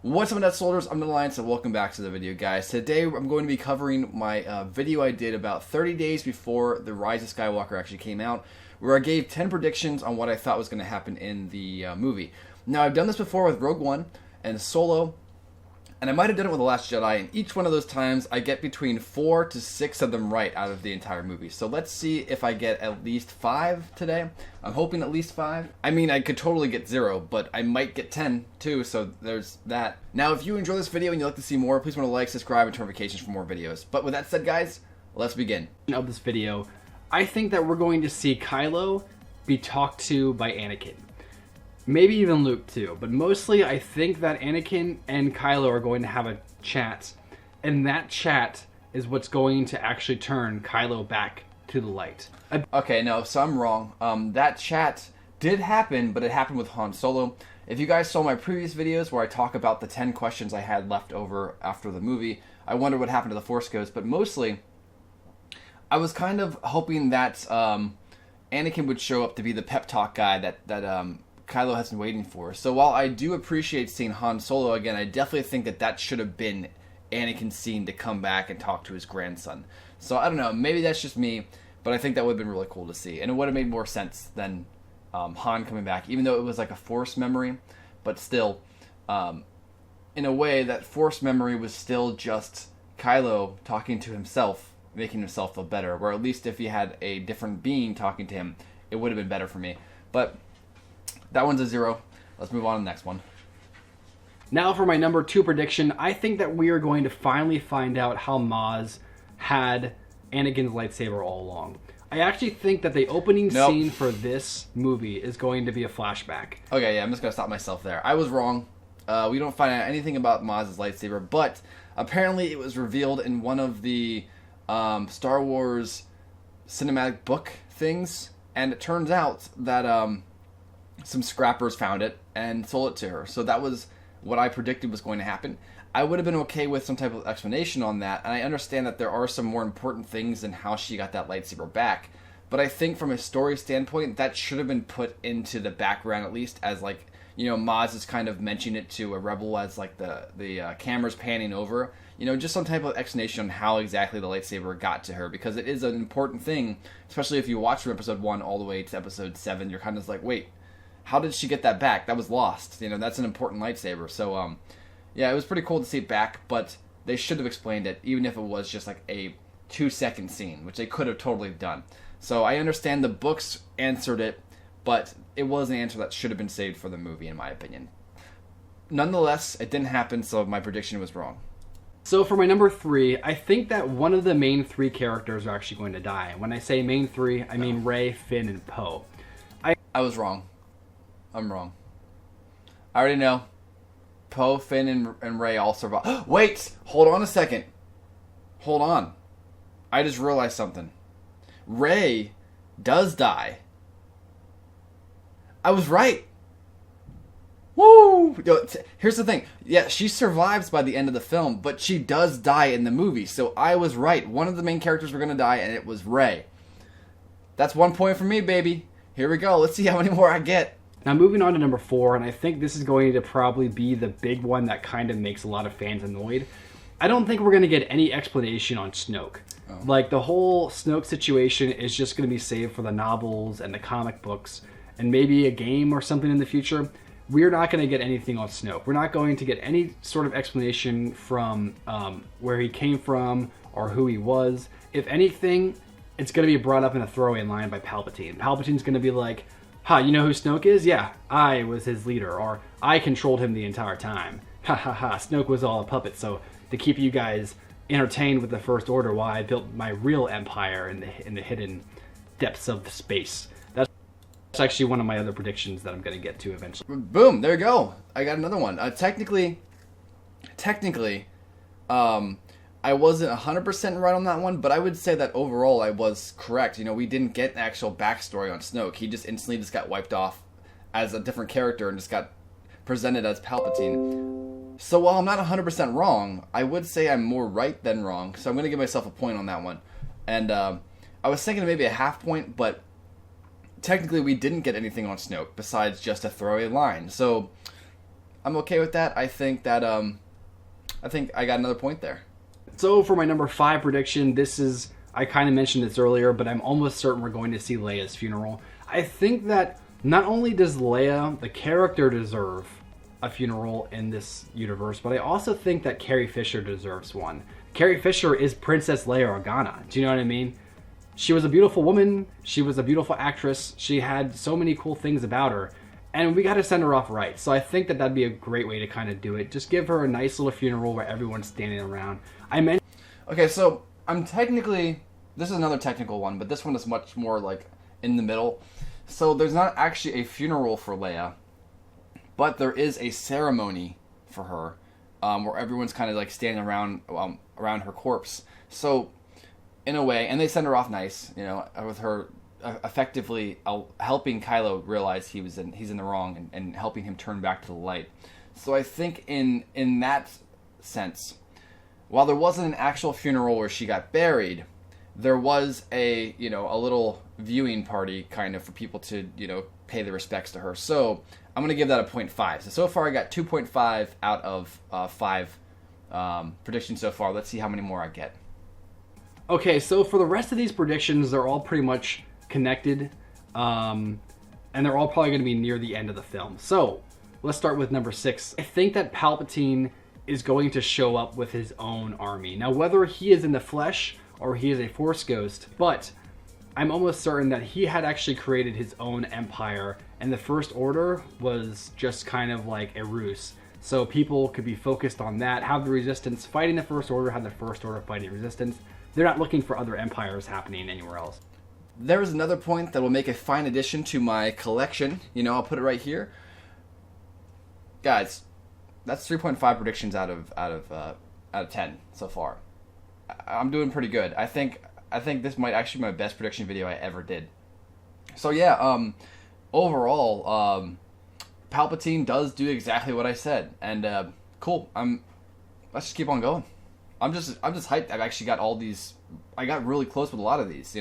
What's up, Net Soldiers? I'm the Alliance, and welcome back to the video, guys. Today, I'm going to be covering my video I did about 30 days before The Rise of Skywalker actually came out, where I gave 10 predictions on what I thought was going to happen in the movie. Now, I've done this before with Rogue One and Solo, and I might have done it with The Last Jedi, and each one of those times, I get between 4 to 6 of them right out of the entire movie. So let's see if I get at least 5 today. I'm hoping at least 5. I mean, I could totally get 0, but I might get 10 too, so there's that. Now, if you enjoy this video and you'd like to see more, please want to like, subscribe, and turn notifications for more videos. But with that said, guys, let's begin. Of this video, I think that we're going to see Kylo be talked to by Anakin. Maybe even Luke too, but mostly I think that Anakin and Kylo are going to have a chat, and that chat is what's going to actually turn Kylo back to the light. Okay, no, so I'm wrong. That chat did happen, but it happened with Han Solo. If you guys saw my previous videos where I talk about the 10 questions I had left over after the movie, I wonder what happened to the Force Ghost, but mostly I was kind of hoping that Anakin would show up to be the pep talk guy that Kylo has been waiting for. So while I do appreciate seeing Han Solo again, I definitely think that should have been Anakin's scene to come back and talk to his grandson. So I don't know, maybe that's just me, but I think that would have been really cool to see. And it would have made more sense than Han coming back, even though it was like a Force memory. But still, in a way, that Force memory was still just Kylo talking to himself, making himself feel better. Where at least if he had a different being talking to him, it would have been better for me. But that one's a 0. Let's move on to the next one. Now for my number 2 prediction, I think that we are going to finally find out how Maz had Anakin's lightsaber all along. I actually think that the opening scene for this movie is going to be a flashback. Okay, yeah, I'm just going to stop myself there. I was wrong. We don't find out anything about Maz's lightsaber, but apparently it was revealed in one of the Star Wars cinematic book things, and it turns out that some scrappers found it and sold it to her. So that was what I predicted was going to happen. I would have been okay with some type of explanation on that, and I understand that there are some more important things than how she got that lightsaber back. But I think from a story standpoint, that should have been put into the background, at least as like, you know, Maz is kind of mentioning it to a rebel as like the camera's panning over. You know, just some type of explanation on how exactly the lightsaber got to her, because it is an important thing, especially if you watch from episode 1 all the way to episode 7. You're kind of like, wait, how did she get that back? That was lost. You know, that's an important lightsaber. So, yeah, it was pretty cool to see it back, but they should have explained it, even if it was just like a 2-second scene, which they could have totally done. So I understand the books answered it, but it was an answer that should have been saved for the movie, in my opinion. Nonetheless, it didn't happen, so my prediction was wrong. So for my number 3, I think that one of the main 3 characters are actually going to die. When I say main 3, I mean Rey, Finn, and Poe. I was wrong. I'm wrong. I already know. Poe, Finn, and Rey all survive. Wait! Hold on a second. Hold on. I just realized something. Rey does die. I was right. Woo! Here's the thing. Yeah, she survives by the end of the film, but she does die in the movie. So I was right. One of the main characters were going to die, and it was Rey. That's 1 point for me, baby. Here we go. Let's see how many more I get. Now moving on to number 4, and I think this is going to probably be the big one that kind of makes a lot of fans annoyed. I don't think we're going to get any explanation on Snoke. Oh. Like, the whole Snoke situation is just going to be saved for the novels and the comic books, and maybe a game or something in the future. We're not going to get anything on Snoke. We're not going to get any sort of explanation from where he came from or who he was. If anything, it's going to be brought up in a throwaway line by Palpatine. Palpatine's going to be like, "Ha, you know who Snoke is? Yeah, I was his leader," or "I controlled him the entire time. Ha ha ha, Snoke was all a puppet, so to keep you guys entertained with the First Order while I built my real empire in the hidden depths of space." That's actually one of my other predictions that I'm going to get to eventually. Boom, there you go. I got another one. Technically, I wasn't 100% right on that one, but I would say that overall I was correct. You know, we didn't get an actual backstory on Snoke. He just instantly got wiped off as a different character and just got presented as Palpatine. So while I'm not 100% wrong, I would say I'm more right than wrong. So I'm going to give myself a point on that one. And I was thinking maybe a half point, but technically we didn't get anything on Snoke besides just a throwaway line. So I'm okay with that. I think that I think I got another point there. So for my number 5 prediction, this is, I kind of mentioned this earlier, but I'm almost certain we're going to see Leia's funeral. I think that not only does Leia, the character, deserve a funeral in this universe, but I also think that Carrie Fisher deserves one. Carrie Fisher is Princess Leia Organa. Do you know what I mean? She was a beautiful woman. She was a beautiful actress. She had so many cool things about her. And we got to send her off right. So I think that that'd be a great way to kind of do it. Just give her a nice little funeral where everyone's standing around. Okay, so I'm technically... This is another technical one, but this one is much more like in the middle. So there's not actually a funeral for Leia, but there is a ceremony for her, where everyone's kind of like standing around her corpse. So in a way, and they send her off nice, you know, with her effectively helping Kylo realize he's in the wrong and helping him turn back to the light. So I think in that sense, while there wasn't an actual funeral where she got buried, there was a little viewing party kind of for people to, pay their respects to her. So I'm going to give that a 0.5. So far I got 2.5 out of 5 predictions so far. Let's see how many more I get. Okay, so for the rest of these predictions, they're all pretty much connected. And they're all probably going to be near the end of the film. So let's start with number 6. I think that Palpatine is going to show up with his own army. Now, whether he is in the flesh or he is a Force ghost, but I'm almost certain that he had actually created his own empire, and the First Order was just kind of like a ruse. So people could be focused on that, have the Resistance fighting the First Order, have the First Order fighting Resistance. They're not looking for other empires happening anywhere else. There is another point that will make a fine addition to my collection. I'll put it right here. Guys, that's 3.5 predictions out of 10 so far. I'm doing pretty good. I think this might actually be my best prediction video I ever did. So yeah, overall, Palpatine does do exactly what I said, and cool. Let's just keep on going. I'm just hyped. I've actually got all these. I got really close with a lot of these.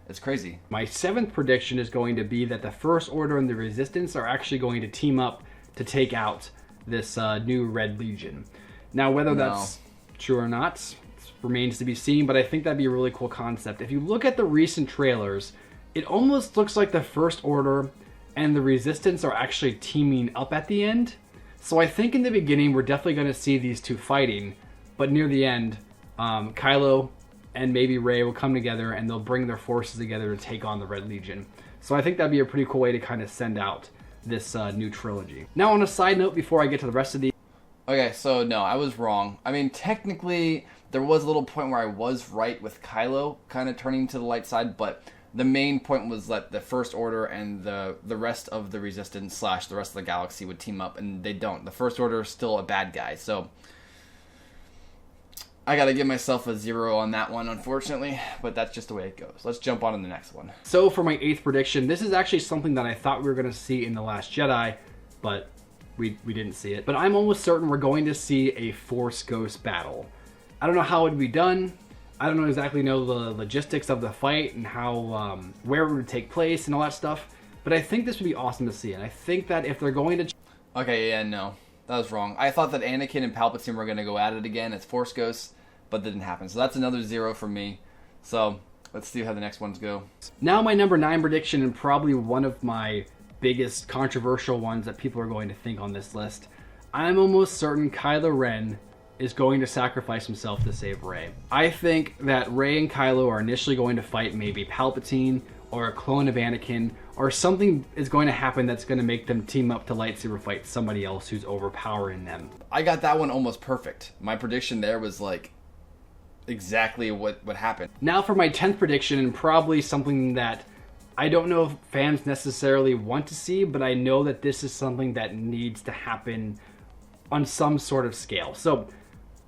It's crazy. My 7th prediction is going to be that the First Order and the Resistance are actually going to team up to take out this new Red Legion. Now, whether that's true or not remains to be seen, but I think that'd be a really cool concept. If you look at the recent trailers, it almost looks like the First Order and the Resistance are actually teaming up at the end. So I think in the beginning we're definitely going to see these two fighting, but near the end, Kylo and maybe Rey will come together and they'll bring their forces together to take on the Red Legion. So I think that'd be a pretty cool way to kind of send out this new trilogy. Now, on a side note, before I get to the rest of these... Okay, so no, I was wrong. I mean, technically, there was a little point where I was right with Kylo kind of turning to the light side, but the main point was that the First Order and the rest of the Resistance / the rest of the galaxy would team up, and they don't. The First Order is still a bad guy, so I gotta give myself a 0 on that one, unfortunately, but that's just the way it goes. Let's jump on to the next one. So for my 8th prediction, this is actually something that I thought we were going to see in The Last Jedi, but we didn't see it. But I'm almost certain we're going to see a Force Ghost battle. I don't know how it would be done. I don't exactly know the logistics of the fight and how where it would take place and all that stuff, but I think this would be awesome to see, and I think that if they're going to... Okay, yeah, no. That was wrong. I thought that Anakin and Palpatine were going to go at it again as Force Ghosts, but that didn't happen. So that's another 0 from me. So let's see how the next ones go. Now my number 9 prediction, and probably one of my biggest controversial ones that people are going to think on this list. I'm almost certain Kylo Ren is going to sacrifice himself to save Rey. I think that Rey and Kylo are initially going to fight maybe Palpatine or a clone of Anakin, or something is going to happen that's going to make them team up to lightsaber fight somebody else who's overpowering them. I got that one almost perfect. My prediction there was like exactly what happened. Now for my 10th prediction, and probably something that I don't know if fans necessarily want to see, but I know that this is something that needs to happen on some sort of scale. So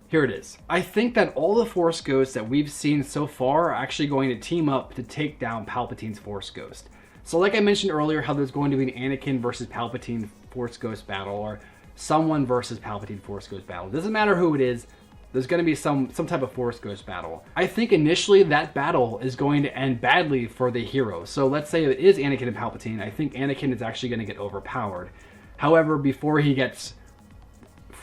here it is. I think that all the Force Ghosts that we've seen so far are actually going to team up to take down Palpatine's Force Ghost. So like I mentioned earlier, how there's going to be an Anakin versus Palpatine Force Ghost battle, or someone versus Palpatine Force Ghost battle. It doesn't matter who it is. There's going to be some type of Force Ghost battle. I think initially that battle is going to end badly for the hero. So let's say it is Anakin and Palpatine. I think Anakin is actually going to get overpowered. However, before he gets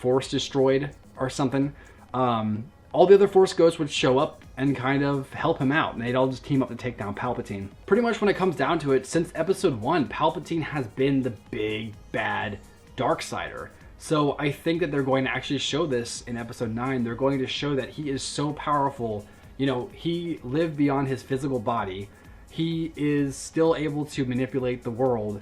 Force destroyed or something, all the other Force Ghosts would show up and kind of help him out, and they'd all just team up to take down Palpatine. Pretty much when it comes down to it, since Episode 1, Palpatine has been the big, bad Darksider. So I think that they're going to actually show this in Episode 9. They're going to show that he is so powerful. You know, he lived beyond his physical body. He is still able to manipulate the world,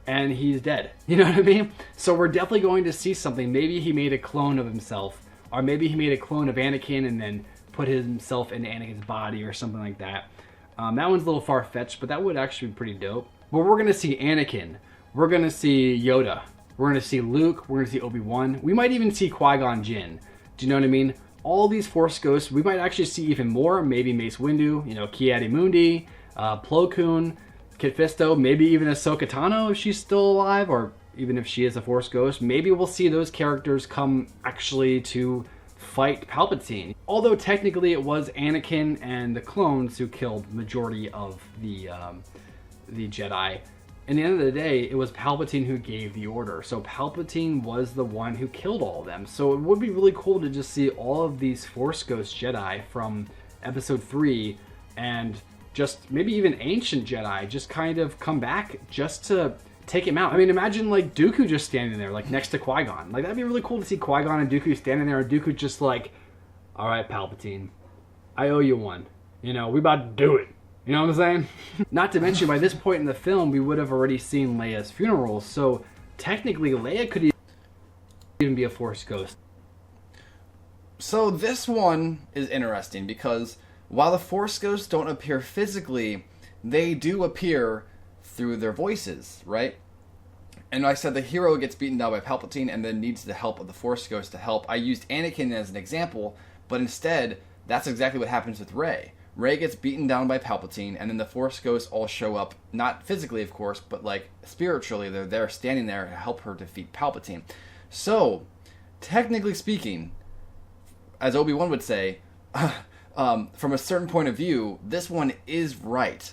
and he's dead. You know what I mean? So we're definitely going to see something. Maybe he made a clone of himself, or maybe he made a clone of Anakin and then put himself into Anakin's body or something like that. That one's a little far-fetched, but that would actually be pretty dope. But we're going to see Anakin. We're going to see Yoda. We're going to see Luke. We're going to see Obi-Wan. We might even see Qui-Gon Jinn. Do you know what I mean? All these Force Ghosts. We might actually see even more. Maybe Mace Windu, you know, Ki-Adi-Mundi, Plo Koon, Kit Fisto, maybe even Ahsoka Tano if she's still alive, or even if she is a Force Ghost. Maybe we'll see those characters come actually to fight Palpatine. Although technically it was Anakin and the clones who killed the majority of the Jedi. In the end of the day, it was Palpatine who gave the order. So Palpatine was the one who killed all of them. So it would be really cool to just see all of these Force Ghost Jedi from Episode 3 and just maybe even ancient Jedi just kind of come back just to take him out. I mean, imagine like Dooku just standing there, like next to Qui-Gon. Like that'd be really cool to see Qui-Gon and Dooku standing there, and Dooku just like, all right, Palpatine, I owe you one. You know, we about to do it. You know what I'm saying? Not to mention, by this point in the film, we would have already seen Leia's funeral, so technically Leia could even be a Force Ghost. So this one is interesting because while the Force Ghosts don't appear physically, they do appear through their voices, right? And I said the hero gets beaten down by Palpatine and then needs the help of the Force Ghost to help. I used Anakin as an example, but instead, that's exactly what happens with Rey. Rey gets beaten down by Palpatine, and then the Force Ghosts all show up, not physically, of course, but like spiritually. They're there standing there to help her defeat Palpatine. So, technically speaking, as Obi-Wan would say, from a certain point of view, this one is right.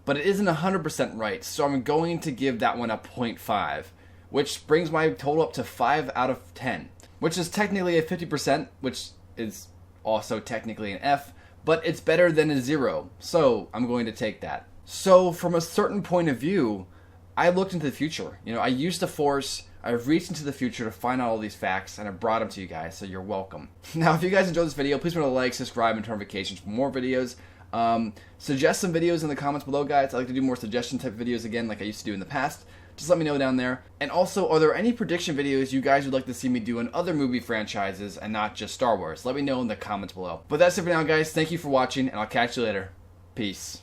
But it isn't 100% right, so I'm going to give that one a 0.5, which brings my total up to 5 out of 10, which is technically a 50%, which is also technically an F, but it's better than a 0, so I'm going to take that. So from a certain point of view, I looked into the future. You know, I used the Force, I've reached into the future to find out all these facts, and I brought them to you guys, so you're welcome. Now, if you guys enjoyed this video, please remember to like, subscribe, and turn notifications for more videos. Suggest some videos in the comments below, guys. I like to do more suggestion type videos again, like I used to do in the past. Just let me know down there. And also, are there any prediction videos you guys would like to see me do in other movie franchises and not just Star Wars? Let me know in the comments below. But that's it for now, guys. Thank you for watching, and I'll catch you later. Peace.